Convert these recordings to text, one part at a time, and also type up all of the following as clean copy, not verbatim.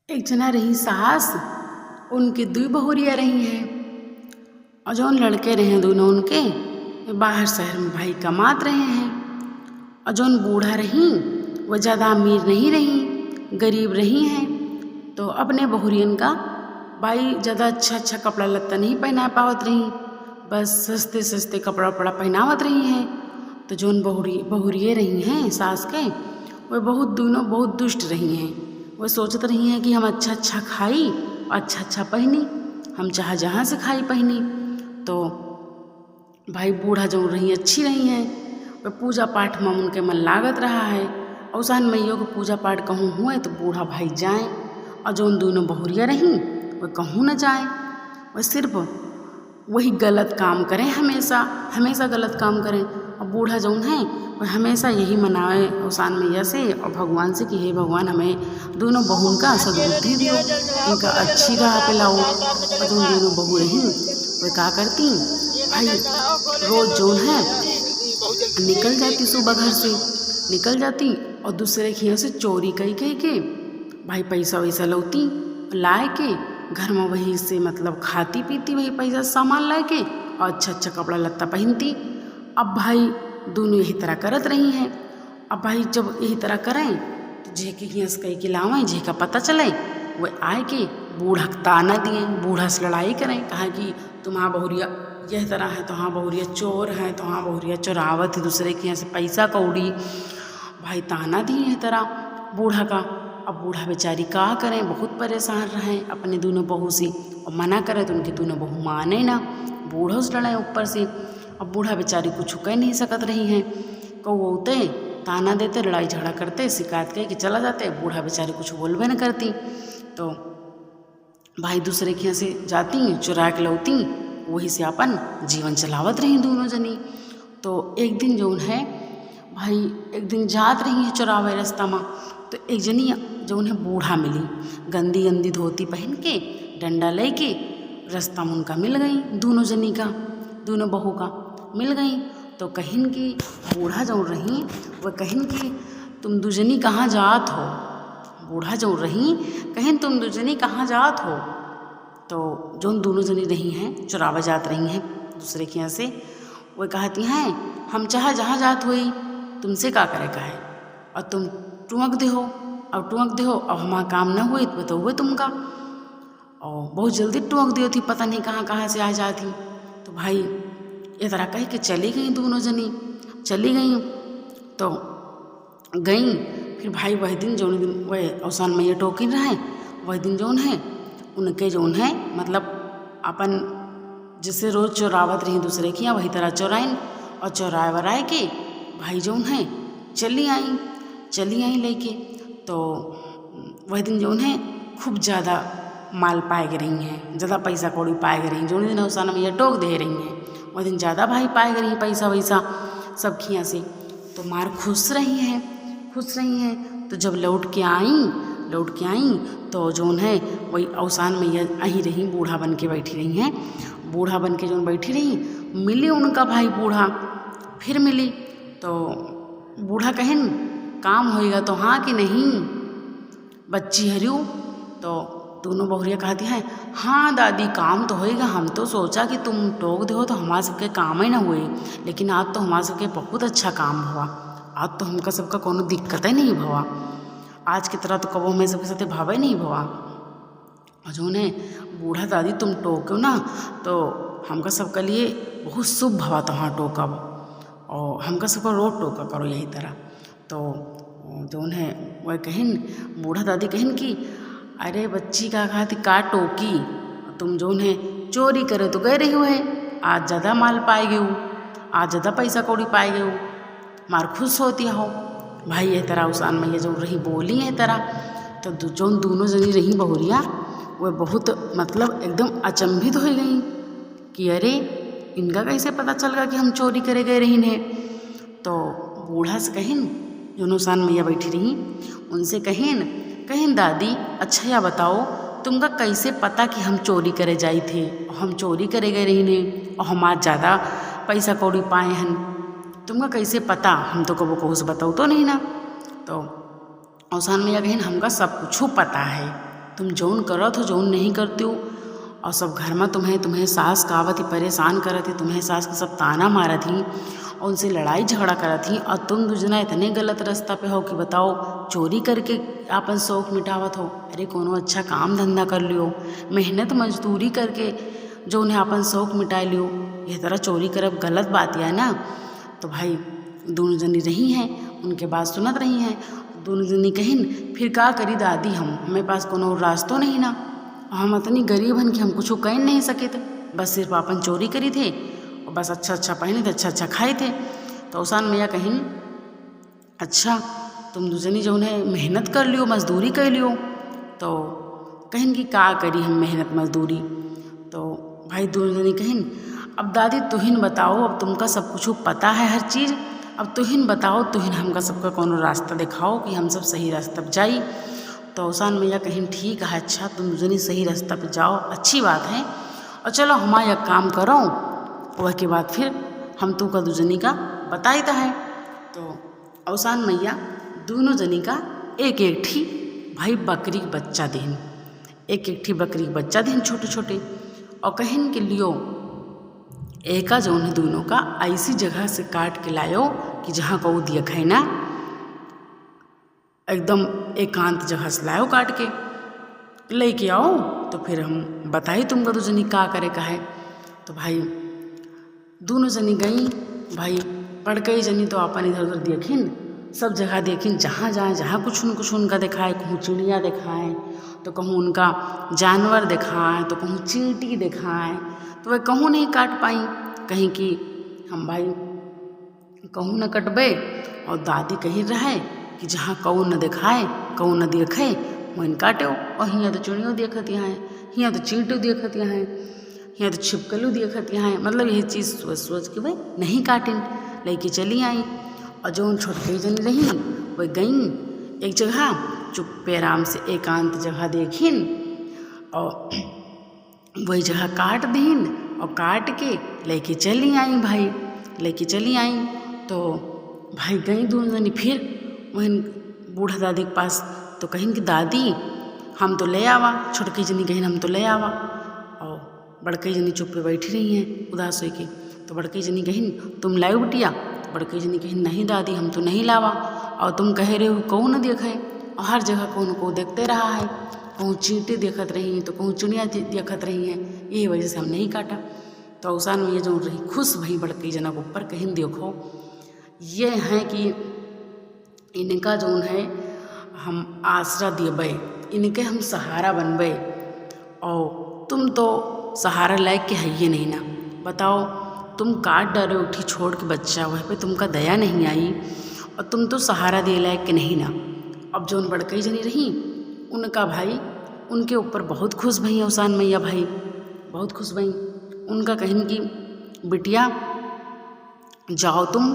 एक जना रही सास, उनके दुई बहुरिया रही हैं और जौन लड़के रहे दोनों उनके बाहर शहर में भाई कमात रहे हैं। और जौन बूढ़ा रही वो ज़्यादा अमीर नहीं रही, गरीब रही हैं। तो अपने बहुरियन का भाई ज़्यादा अच्छा कपड़ा लत्ता नहीं पहना पावत रही, बस सस्ते सस्ते कपड़ा वपड़ा पहनावत रही हैं। तो जौन बहुरिये रही हैं सास के, वे दोनों बहुत दुष्ट रही हैं। वो सोचत रही हैं कि हम अच्छा खाई और अच्छा पहनी, हम जहाँ से खाई पहनी। तो भाई बूढ़ा जो रही अच्छी रही हैं, वह पूजा पाठ में उनके मन लागत रहा है। औसान मैयों को पूजा पाठ कहूँ हुए तो बूढ़ा भाई जाए, और जो उन दोनों बहुरिया रहीं वह कहूँ न जाए। वह सिर्फ वही गलत काम करें, हमेशा गलत काम करें। और बूढ़ा जौन है वह हमेशा यही मनावे औसान मैया से और भगवान से कि हे भगवान हमें दोनों बहुन का सद्बुद्धि दियो, उनका अच्छी राह पे लाओ। और जो दोनों बहू रहीं वे क्या करती, भाई रोज़ जौन है निकल जाती, सुबह घर से निकल जाती और दूसरे के यहाँ से चोरी कही के भाई पैसा वैसा लौती, लाए के घर में वही से मतलब खाती पीती, वही पैसा सामान लाए के और अच्छा कपड़ा लत्ता पहनती। अब भाई दोनों यही तरह करत रही हैं। अब भाई जब यही तरह करें तो जे के यहाँ से कहीं के लावें, जे का पता चले वह आए के बूढ़ा ताना दिए, बूढ़ा से लड़ाई करें, कहा कि तुम्हारा बहुरिया यह तरह है, तो हाँ बहुरिया चोर हैं, तो हाँ बहुरिया चोरावत है दूसरे के यहाँ से पैसा कौड़ी। भाई ताना दिए है तरह बूढ़ा का। अब बूढ़ा बेचारी का करें, बहुत परेशान रहें अपने दोनों बहू से, और मना करें तो उनकी दोनों बहू माने ना, बूढ़ों से लड़ाएं ऊपर से। अब बूढ़ा बेचारी कुछ कह नहीं सकत रही हैं, कौते ताना देते, लड़ाई झगड़ा करते, शिकायत कह के चला जाते, बूढ़ा बेचारी कुछ बोलबे न करती। तो भाई दूसरे के यहाँ से जाती चुरा के लौती, वही से अपन जीवन चलावत रही दोनों जनी। तो एक दिन जौन है भाई एक दिन जात रही है चुरावे रास्ता में, तो एक जनी जौन है बूढ़ा मिली, गंदी धोती पहन के डंडा ले के रास्ता में उनका मिल गई, दोनों जनी का, दोनों बहू का मिल गई। तो कहिन की बूढ़ा जौन रही वह कहिन की तुम दुजनी कहाँ जात हो, बूढ़ा जौन रही कहिन तुम दुजनी कहाँ जात हो। तो जौन दोनों जनी रही हैं चुरावा जात रही हैं दूसरे के यहाँ से, वह कहती हैं हम चाहे जहाँ जात हुई, तुमसे का करे का है, और तुम टुँक दे हो, अब हमारा काम न हुए तो हुए तुमका, और बहुत जल्दी टुँक दियो थी, पता नहीं कहाँ से आ जाती। तो भाई ये तरह कह के चली गई, दोनों जनी चली गई। तो गई फिर भाई वही दिन जौन दिन वह औसान मैया टोकिन रहे, वही दिन जौन है उनके जौन है मतलब अपन जिससे रोज़ चोरावत रही दूसरे की, वही तरह चोराइन और चोराए वराए के भाई जौन है चली आई लेके। तो वही दिन जौन है खूब ज़्यादा माल पाए के रही हैं, ज़्यादा पैसा कौड़ी पाए के रही, जौन दिन औसान मैया टोक दे रही हैं वही दिन ज़्यादा भाई पाए के रही पैसा वैसा सब खिया से। तो मार खुश रही हैं। तो जब लौट के आई तो जौन है वही औसान मैया आई रही, बूढ़ा बन के बैठी रही हैं, बूढ़ा बन के जौन बैठी रही, मिली उनका भाई बूढ़ा, फिर मिली। तो बूढ़ा कहिन काम होएगा तो हाँ कि नहीं बच्ची हरियो। तो दोनों बहुरिया कहती हैं हाँ दादी काम तो होएगा, हम तो सोचा कि तुम टोक दे हो तो हमारे सबके काम ही ना हुए, लेकिन आज तो हमारे सबके बहुत अच्छा काम हुआ, आज तो हमका सबका कोनो दिक्कत ही नहीं भवा, आज की तरह तो कबो हमें सबके साथ भावे नहीं भवा। और जो ने बूढ़ा दादी तुम टोको ना तो हमका सबके लिए बहुत शुभ भवा, तो हाँ टोकब, और हमका सबका रोज टोका करो यही तरह। तो जौन है वह कहिन बूढ़ा दादी कहिन कि अरे बच्ची का खाती का टोकी, तुम जौन है चोरी करे तो गए रही हो है, आज ज़्यादा माल पाए गए हो, आज ज़्यादा पैसा कौड़ी पाए गए हो, मार खुश होती हो। भाई ये तरह औसान मैया जो रही बोली है तरह। तो जौन दोनों जनी रही बहुरिया वह बहुत मतलब एकदम अचंभित हो गई कि अरे इनका कैसे पता चल गया कि हम चोरी करे गए रही हैं। तो बूढ़ा से कहिन जो औसान मैया बैठी रही उनसे कहिन दादी अच्छा या बताओ तुमका कैसे पता कि हम चोरी करे जाई थे, हम चोरी करे गए रही ने और हमारे ज़्यादा पैसा कौड़ी पाए हैं, तुमका कैसे पता, हम तो कबो कहूँ से बताओ तो नहीं ना। तो औसान मैया कहिन हमका सब कुछ पता है, तुम जौन करत हो जौन नहीं करते हो, और सब घर में तुम्हें सास कावत ही परेशान करत ही, तुम्हें सास के सब ताना मारत ही और उनसे लड़ाई झगड़ा करत ही, और तुम दूजना इतने गलत रास्ता पे हो कि बताओ चोरी करके आपन शौक मिटावत हो। अरे कोनो अच्छा काम धंधा कर लियो, मेहनत मजदूरी करके जो उन्हें अपन शौक मिटा लियो। यह तरह चोरी करब गलत बात है ना। तो भाई दोनों जनी रही हैं, उनके बात सुनत रही हैं। दोनों जनी कहिन फिर का करी दादी, हमें पास कोनो रास्तो नहीं ना, हम इतनी गरीब हन कि हम कुछ कह नहीं सके थे, बस सिर्फ अपन चोरी करी थे और बस अच्छा पहने थे, अच्छा खाए थे। तो औसान मैया कहिन अच्छा तुम दूजनी जो उन्हें मेहनत कर लियो, मजदूरी कर लियो। तो कहिन कि का करी हम मेहनत मजदूरी। तो भाई दोनों जनी कहिन अब दादी तुहिन बताओ, अब तुमका सब कुछ पता है हर चीज़, अब तुहिन बताओ, तुहिन हमका सबका कोनो रास्ता दिखाओ कि हम सब सही रास्ता पर जाई। तो औसान मैया कहिन ठीक है, अच्छा तुम जनी सही रास्ता पे जाओ, अच्छी बात है, और चलो हमारा एक काम करो, वह के बाद फिर हम तू का दूजनी का बताईता है। तो औसान मैया दोनों जनी का एक एक ठी भाई बकरी बच्चा देन, एक एक ठी बकरी बच्चा देन छोटे छोटे, और कहिन के लियो एका जो उन्हें दोनों का ऐसी जगह से काट के लायो कि जहाँ को दिया खाए ना, एकदम एकांत जगह से लाओ काट के लेके आओ। तो फिर हम बताई तुमको तो जनी का करे का है। तो भाई दोनों जनी गई, भाई पढ़ गई जनी तो अपन इधर उधर देखिन, सब जगह देखिन, जहाँ जाए जहाँ कुछ उनका दिखाए, कहूँ चिड़िया दिखाए तो कहूँ उनका जानवर दिखाए, तो कहूँ चींटी दिखाए, तो वह कहूँ नहीं काट पाई, कहीं कि हम भाई कहूँ न कटबे, और दादी कही रहे कि जहाँ कऊ न दिखाए कऊ न देखे वहीं काटो। और हियाँ तो चिड़ियों देखत यहाँ है, हियाँ तो चींटियों देखत यहाँ है, हियाँ तो छिपकलू देखत यहाँ है, मतलब यही चीज़ सोच के भाई नहीं काटिन, लेके चली आई। और जो उन छोटकी जनी रही वह गई एक जगह चुप्पे आराम से एकांत जगह देखिन, और वही जगह काट दीन, और काट के लेके चली आई भाई, लेके चली आई। तो भाई गई दोनों जनी फिर वहीं बूढ़ा दादी के पास, तो कहिन कि दादी हम तो ले आवा, छोटकी जनी कहिन हम तो ले आवा, और बड़की जनी चुप पे बैठी रही हैं उदास हो के। तो बड़की जनी कहिन तुम लाओ बिटिया, तो बड़की जनी कहिन नहीं दादी हम तो नहीं लावा, और तुम कह रहे हो कौन न देखे, और हर जगह कौन को देखते रहा है, कहूँ चींटी देखत रही हैं तो कहूँ चिड़िया देखत रही हैं, यही वजह से हम नहीं काटा। तो औसान में ये जो रही खुश भई बड़की जना के ऊपर, कहिन देखो ये हैं कि इनका जौन है हम आसरा देबै, इनके हम सहारा बनबै, और तुम तो सहारा लायक के है ये नहीं ना। बताओ तुम काट डरे उठी छोड़ के बच्चा, वह पे तुमका दया नहीं आई, और तुम तो सहारा दे लायक के नहीं ना। अब जौन बड़कई जनी रही उनका भाई उनके ऊपर बहुत खुश भई औसान मैया, भाई बहुत खुश भई। उनका कहिन कि बिटिया जाओ तुम,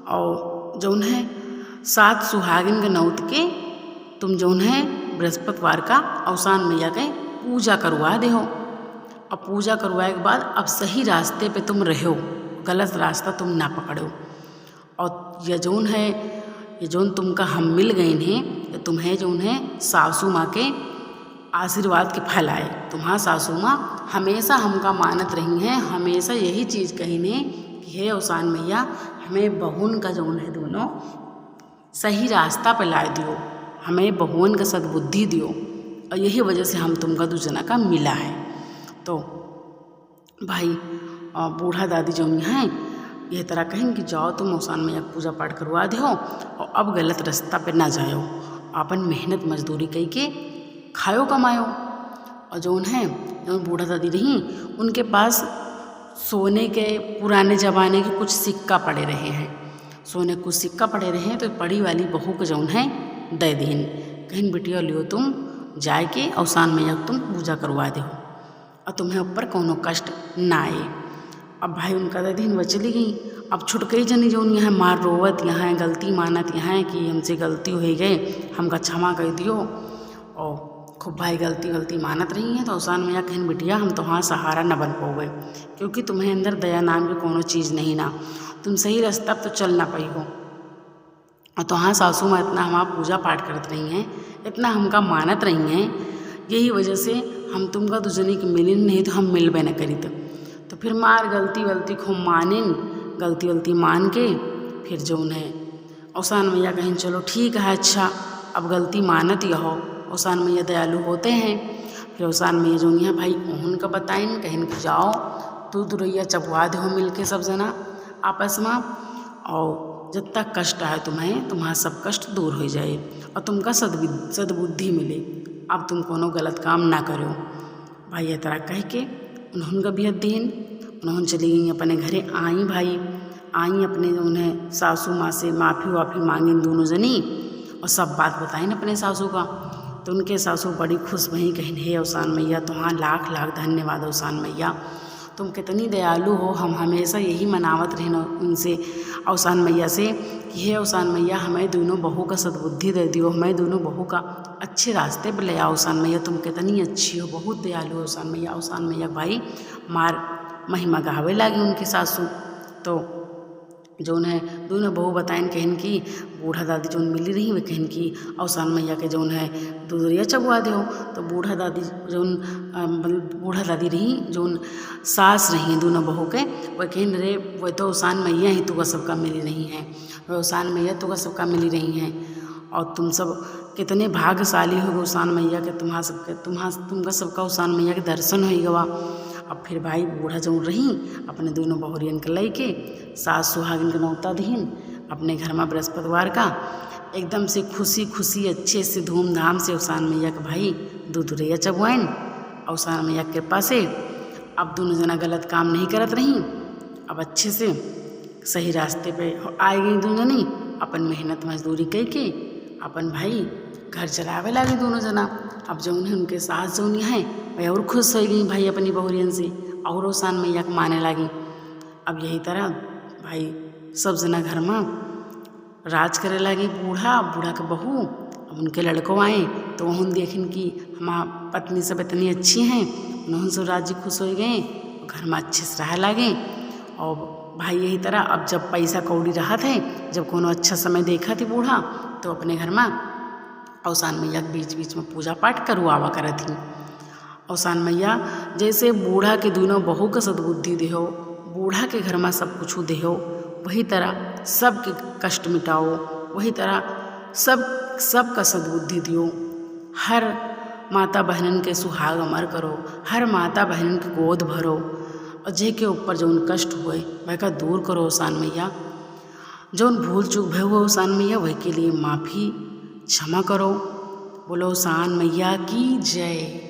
और जौन है 7 सुहागिन के नौत के तुम जौन है बृहस्पतिवार का औसान मैया के पूजा करवा दे हो, और पूजा करवाए के बाद अब सही रास्ते पे तुम रहो, गलत रास्ता तुम ना पकड़ो। और यह जौन है ये जौन तुमका हम मिल गए हैं, तो तुम्हें जौन है सासू माँ के आशीर्वाद के फल आए। तुम्हारा सासू माँ हमेशा हमका मानत रही हैं, हमेशा यही चीज़ कही ने कि हे औसान मैया हमें बहुन का जौन है दोनों सही रास्ता पर ला दियो, हमें बहुन का सद्बुद्धि दियो, और यही वजह से हम तुमका दूजना का मिला है। तो भाई बूढ़ा दादी जो हैं यह तरह कहें कि जाओ तुम औसान मैया पूजा पाठ करवा दो, और अब गलत रास्ता पे ना जाओ, अपन मेहनत मजदूरी कई के खायो कमायो। और जौन है जौन बूढ़ा दादी रही उनके पास सोने के पुराने ज़माने के कुछ सिक्का पड़े रहे हैं, सोने कुछ सिक्का पड़े रहे हैं, तो पड़ी वाली बहू को जौन है दे दीन, कहीं बिटिया लियो तुम जाए के औसान मैया तुम पूजा करवा दो, और तुम्हें ऊपर कोनो कष्ट ना आए। अब भाई उनका दे दिन वह चली गई। अब छुटकई जनी जो यहाँ मार रोवत यहाँ गलती मानत यहाँ कि हमसे गलती हो गए, हमका क्षमा कर दियो, और खूब भाई गलती मानत रही हैं। तो औसान मैया कहिन बिटिया हम तुम्हारा सहारा न बन पाओगे, क्योंकि तुम्हें अंदर दया नाम की कोनो चीज़ नहीं ना, तुम सही रास्ता तो चल ना पाई हो। और तुम्हारा सासू माँ इतना हमारा पूजा पाठ करत रही हैं, इतना हमका मानत रही हैं, यही वजह से हम तुमका दुजनी के मिलिन, नहीं तो हम मिलबे न करी। तो फिर मार गलती वलती खूब मानिन, गलती वलती मान के फिर जौन है औसान मैया कहें चलो ठीक है, अच्छा अब गलती मानत यहो। औसान मैया दयालु होते हैं। फिर औसान मैया जौन है भाई ओहन का बताइन, कहें कि जाओ दूध दुरैया चबवा दो मिल के सब जना आपस में, और जितना कष्ट आए तुम्हें, तुम्हारा सब कष्ट दूर हो जाए और तुमका सद्बुद्धि मिले, अब तुम कोनो गलत काम ना करो। भाई ये तरह कह के उन्होंने का भी दिन उन्होंने चली गई अपने घरे। आई अपने उन्हें सासू माँ से माफ़ी वाफ़ी मांगी दोनों जनी और सब बात बताई अपने सासू का। तो उनके सासू बड़ी खुश भई, कहीं हे औसान मैया तुम्हारा लाख लाख धन्यवाद। औसान मैया तुम कितनी दयालु हो, हम हमेशा यही मनावत रहना उनसे औसान मैया से कि हे औसान मैया हमें दोनों बहू का सद्बुद्धि दे दियो, हमें दोनों बहू का अच्छे रास्ते पर ले आओ। औसान मैया तुम कितनी अच्छी हो, बहुत दयालु हो औसान मैया। औसान मैया भाई मार महिमा गावे लागी उनके सासू। तो जौन है दोनों बहू बताइन कहन की बूढ़ा दादी जौन मिली रही वे कहन की औसान मैया के जौन है दूधरिया चबवा दो। तो बूढ़ा दादी रही जौन सास रही दोनों बहू के, वह कहन रे वह तो औसान मैया ही तुका सबका मिली रही हैं, वह औसान मैया तुका सबका मिली रही हैं और तुम सब कितने भाग्यशाली हो औसान मैया के, तुमका सबका औसान मैया के दर्शन हो गवा। अब फिर भाई बूढ़ा जौन रही अपने दोनों बहुरियन के लई के सास सुहागिन के नौता दीन अपने घर में बृहस्पतिवार का एकदम से खुशी खुशी अच्छे से धूमधाम से औसान मैया के भाई दूधरिया चबवाइन औसान मैया के कृपा से। अब दोनों जना गलत काम नहीं करत रही, अब अच्छे से सही रास्ते पे आ गई दोनों जनी, अपन मेहनत मजदूरी करके अपन भाई घर चलावे लगी दोनों जना। अब जौन है उनके सास जौन है वह और खुश हो गई भाई अपनी बहुरियन से और औसान मैया को माने लगी। अब यही तरह भाई सब जना घर में राज करे लगी। बूढ़ा के बहू अब उनके लड़कों आए तो उन्होंने देखिन कि हमारा पत्नी सब इतनी अच्छी हैं, उन्होंने सब राजी खुश हो गए, घर में अच्छे से रह लगे। और भाई यही तरह अब जब पैसा कौड़ी रहा थे, जब कोनो अच्छा समय देखा थी बूढ़ा तो अपने घर में औसान मैया के बीच बीच में पूजा पाठ करवावा करे थी। औसान मैया जैसे बूढ़ा के दोनों बहू का सद्बुद्धि देहो, बूढ़ा के घर में सब कुछ देहो, वही तरह सबके कष्ट मिटाओ, वही तरह सबका सद्बुद्धि दियो। हर माता बहनन के सुहाग अमर करो, हर माता बहनन के गोद भरो और जे के ऊपर जौन कष्ट हुए वह का दूर करो औसान मैया। जौन भूल चूक भय हुआ औसान मैया वह के लिए माफ़ी क्षमा करो। बोलो औसान मैया की जय।